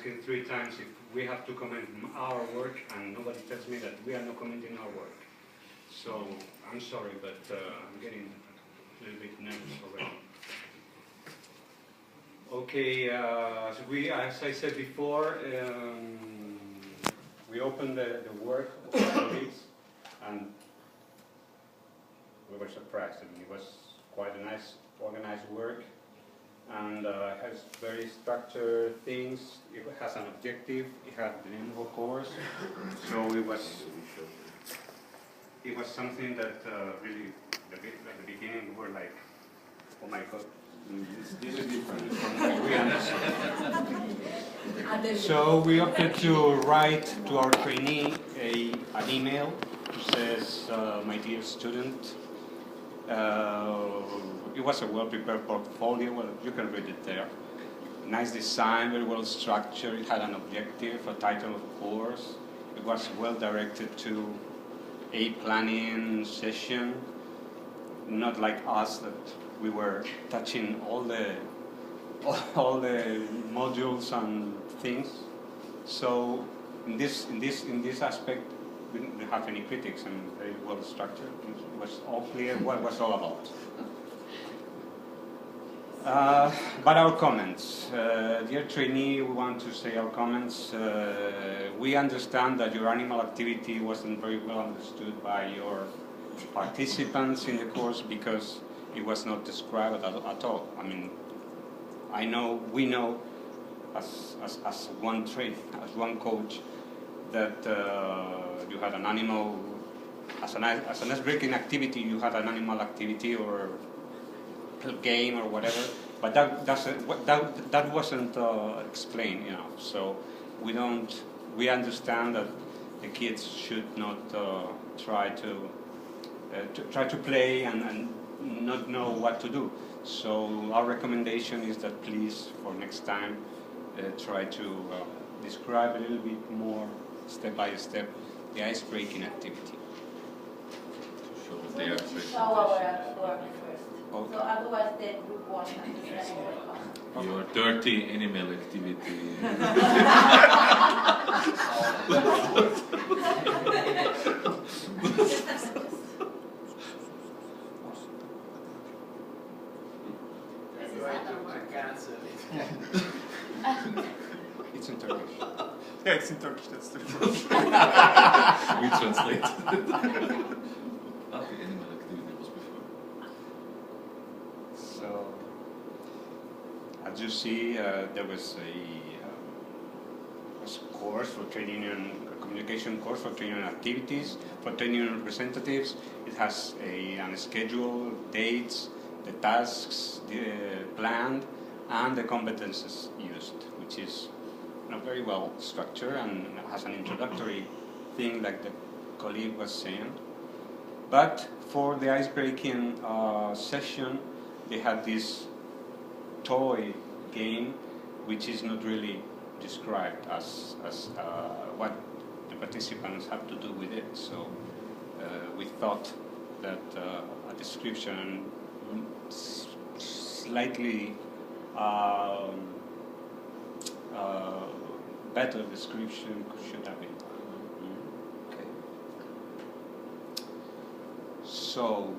asking 3 times if we have to comment our work, and nobody tells me that we are not commenting our work. So I'm sorry, but I'm getting a little bit nervous already. Okay, as I said before, we opened the work of our colleagues, and we were surprised. I mean, it was quite a nice, organized work, and it has very structured things. It has an objective. It had the name of a course, so it was something that really, at the beginning, we were like, oh my God. This is different from what we understand. So we opted to write to our trainee an email which says, my dear student, it was a well-prepared portfolio. Well, you can read it there. Nice design, very well structured. It had an objective, a title of course. It was well directed to a planning session, not like us that we were touching all the modules and things. So in this aspect, we didn't have any critics, and very well structured. It was all clear what it was all about. But our comments, dear trainee, we want to say our comments. We understand that your animal activity wasn't very well understood by your participants in the course because it was not described at all. I mean, we know, as one trainer, as one coach, that you had an animal, as an ice-breaking activity, you had an animal activity or game or whatever, but that wasn't explained, you know. So we understand that the kids should not try to play and not know what to do. So our recommendation is that please, for next time, try to describe a little bit more, step by step, the ice-breaking activity. We need to show our work first. Okay. So otherwise the group won't understand what Your dirty animal activity. It's in Turkish. Yeah, it's in Turkish, that's the problem. We translate. The animal activity was before. So, as you see, there was a course for training and communication course for training and activities, for training and representatives. It has a schedule, dates, the tasks planned, and the competences used, which is very well structured and has an introductory thing like the colleague was saying. But for the ice-breaking session, they had this toy game, which is not really described as what the participants have to do with it. So we thought that a description, slightly better description should have been. Okay. So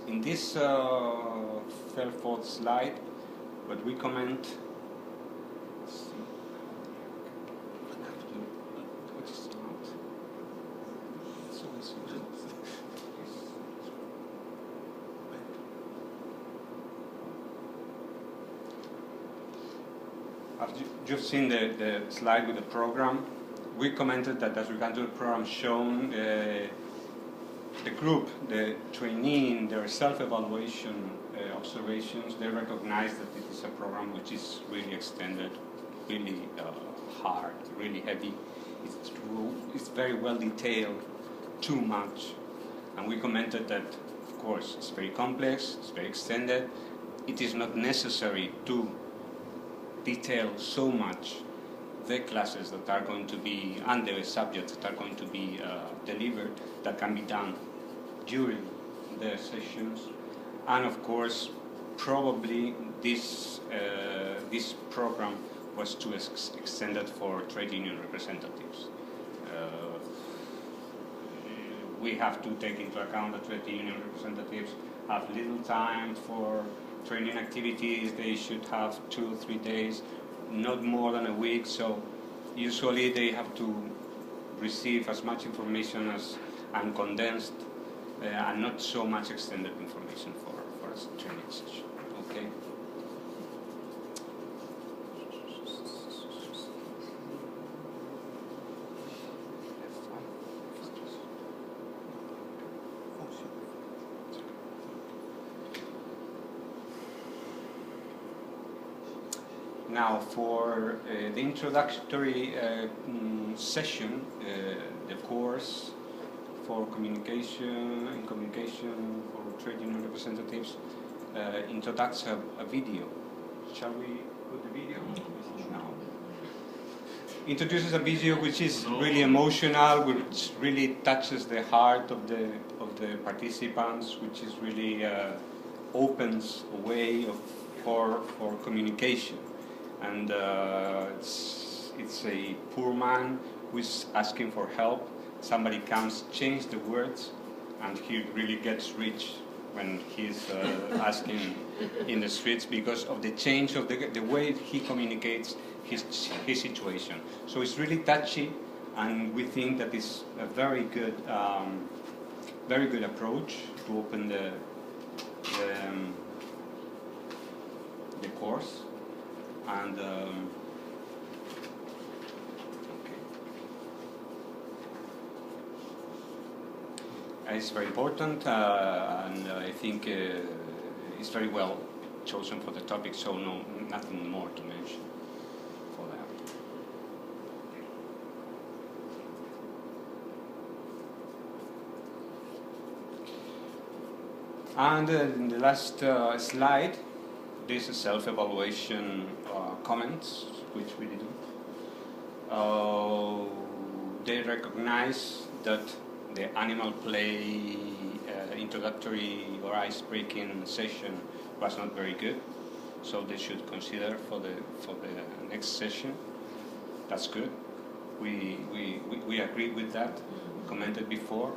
in this third, fourth slide, what we comment. You've seen the slide with the program. We commented that as regard to the program shown, the group, the trainee in their self-evaluation observations, they recognize that it is a program which is really extended, really hard, really heavy. It's very well detailed, too much. And we commented that, of course, it's very complex, it's very extended. It is not necessary to detail so much the classes that are going to be, and the subjects that are going to be delivered, that can be done during the sessions. And of course, probably this this program was too extended for trade union representatives. We have to take into account that trade union representatives have little time for training activities. They should have 2 or 3 days, not more than a week. So usually they have to receive as much information as and condensed and not so much extended information for a training session. Okay. Now, for the introductory session, the course for communication for trade union representatives introduces a video. Shall we put the video? No. Introduces a video which is really emotional, which really touches the heart of the participants, which is really opens a way for communication. And it's a poor man who is asking for help. Somebody comes, change the words, and he really gets rich when he's asking in the streets because of the change of the way he communicates his situation. So it's really touchy, and we think that it's a very good approach to open the course. And it's very important, and I think it's very well chosen for the topic. So nothing more to mention for that. And in the last slide, this is self-evaluation comments, which we do. They recognize that the animal play introductory or ice-breaking session was not very good, so they should consider for the next session. That's good. We agree with that. We commented before.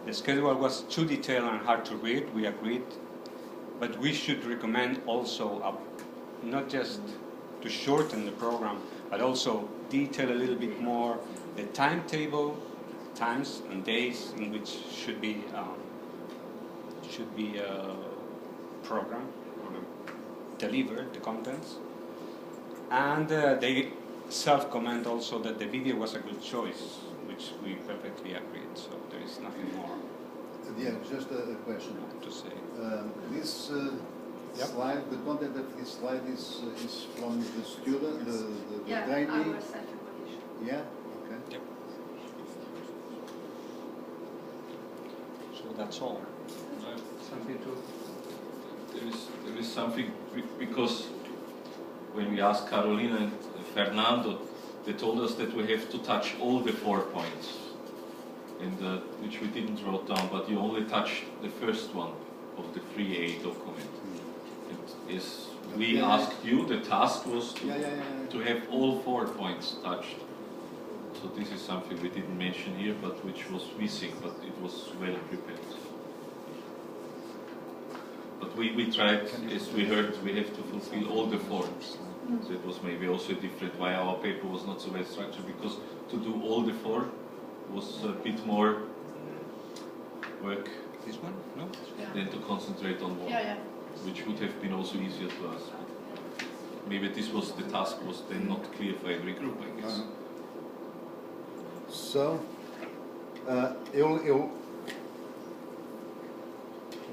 The schedule was too detailed and hard to read. We agreed. But we should recommend also not just to shorten the program, but also detail a little bit more the timetable, times and days in which should be programmed or delivered the contents. And they self-comment also that the video was a good choice, which we perfectly agreed. So there is nothing more. Yeah, just a question to say. This Yep. slide, the content of this slide is from the student, the Yeah, trainee? our self-evaluation. Yeah, okay. Yep. So that's all. Something to... There is something, because when we asked Carolina and Fernando, they told us that we have to touch all the 4 points, and which we didn't write down, but you only touched the first one of the 3A document. And as we asked you, the task was to have all 4 points touched. So this is something we didn't mention here, but which was missing, but it was well prepared. But we tried, as we heard, we have to fulfill all the 4. So it was maybe also different why our paper was not so well structured, because to do all the 4 was a bit more work. This one? No? Than to concentrate on one. Yeah. Which would have been also easier to us. Maybe this was the task was then not clear for every group, I guess. So, eu... Onde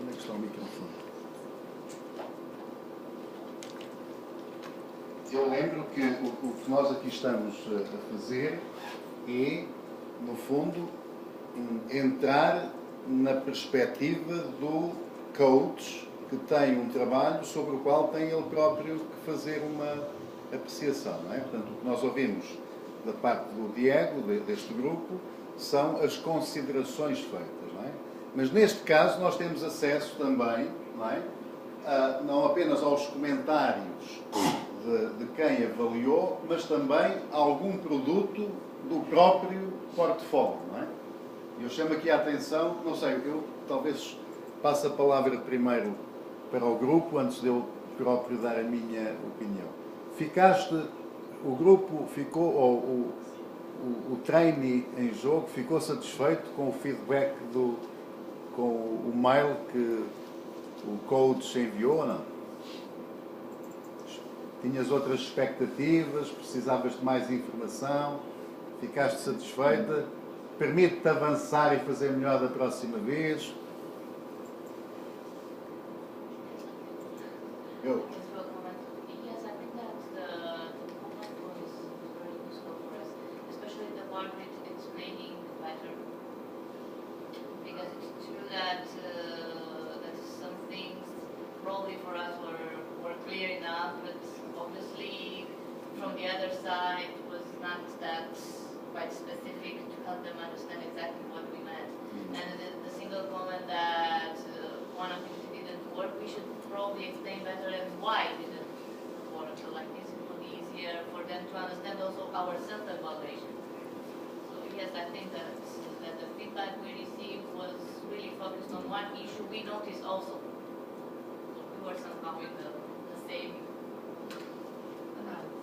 é que está o microfone? Eu lembro que o que nós aqui estamos a fazer é, no fundo, entrar na perspectiva do coach que tem um trabalho sobre o qual tem ele próprio que fazer uma apreciação, não é? Portanto, o que nós ouvimos da parte do Diego, deste grupo, são as considerações feitas, não é? Mas neste caso nós temos acesso também, não é? Não apenas aos comentários de quem avaliou, mas também algum produto do próprio portfólio, não é? Eu chamo aqui a atenção, não sei, eu talvez passe a palavra primeiro para o grupo, antes de eu próprio dar a minha opinião. O grupo ficou, ou o trainee em jogo, ficou satisfeito com o feedback com o mail que o coach enviou ou não? Tinhas outras expectativas? Precisavas de mais informação? Ficaste satisfeita? Permite-te avançar e fazer melhor da próxima vez? Eu. Yes, I think that the comment was very useful for us, especially the one with explaining better. Because it's true that that some things probably for us were clear enough, but obviously from the other side was not that quite specific to help them understand exactly what we meant. And the single comment that one activity didn't work, we should probably explain better and why it didn't work. So like this it will be easier for them to understand also our self-evaluation. So yes, I think that the feedback we received was really focused on one issue we noticed also. So we were somehow in the same analysis.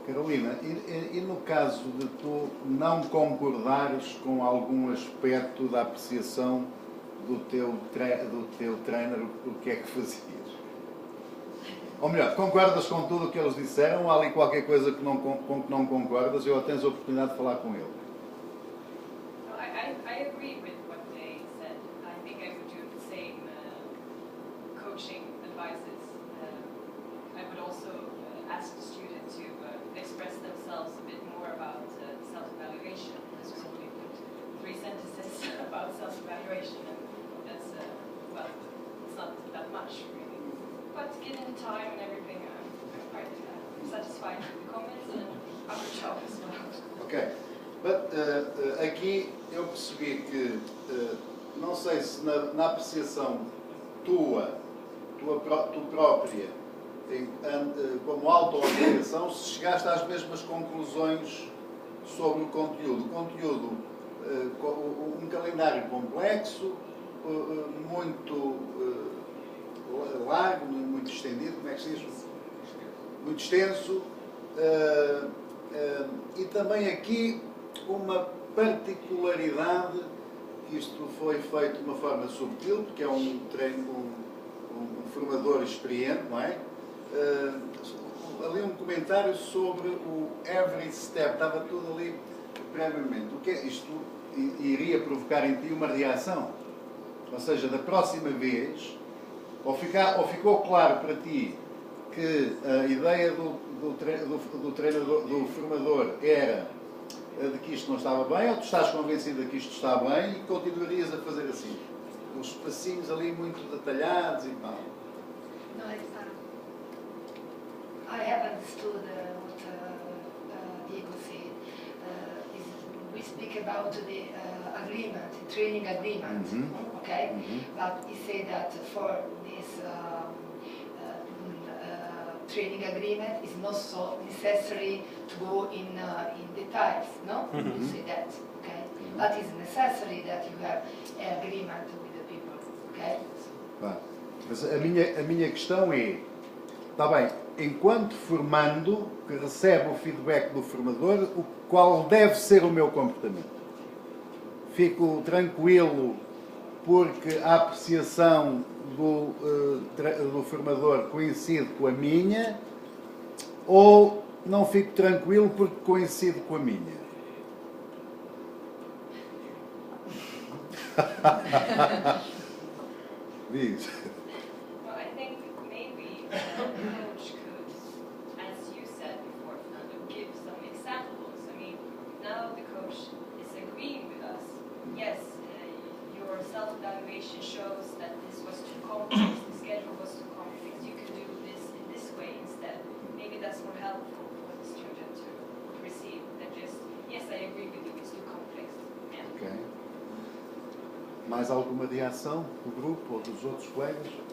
Carolina, e no caso de tu não concordares com algum aspecto da apreciação do teu trainer, o que é que fazias? Ou melhor, concordas com tudo o que eles disseram ou há ali qualquer coisa com que não concordas e ou tens a oportunidade de falar com ele? I agree with what they said. I think I would do the same coaching advices. I would also ask the student to express themselves a bit more about self-evaluation, because we only put 3 sentences about self-evaluation, and that's, well, it's not that much really. But given the time and everything, I'm quite satisfied with the comments and our job as well. Ok. But, aqui eu percebi que, não sei se na apreciação tu própria, como autoavaliação, se chegaste às mesmas conclusões sobre o conteúdo. O conteúdo, um calendário complexo, muito largo, muito estendido, como é que se diz? Muito extenso, e também aqui uma particularidade, que isto foi feito de uma forma subtil, porque é um formador experiente, não é? Ali um comentário sobre o every step, estava tudo ali previamente. O que é isto? Iria provocar em ti uma reação? Ou seja, da próxima vez, ou ficou claro para ti que a ideia do treinador, do formador era de que isto não estava bem, ou tu estás convencido de que isto está bem e continuarias a fazer assim? Os espacinhos ali muito detalhados e tal. No, I have understood what Diego said. We speak about the agreement, training agreement, okay? But he said that for this training agreement is not so necessary to go in details, no? You say that, okay? But it's necessary that you have an agreement with the people, okay? Mas a minha questão é, está bem, enquanto formando, que recebe o feedback do formador, qual deve ser o meu comportamento? Fico tranquilo porque a apreciação do formador coincide com a minha, ou não fico tranquilo porque coincide com a minha? Diz. Well, I think maybe the coach could, as you said before, Fernando, give some examples. I mean, now the coach is agreeing with us. Yes, your self-evaluation shows that this was too complex, the schedule was too complex. You can do this in this way instead. Maybe that's more helpful for the student to receive than just, yes, I agree with you, it's too complex. Yeah. Okay. Mais alguma reação do grupo ou dos outros colegas?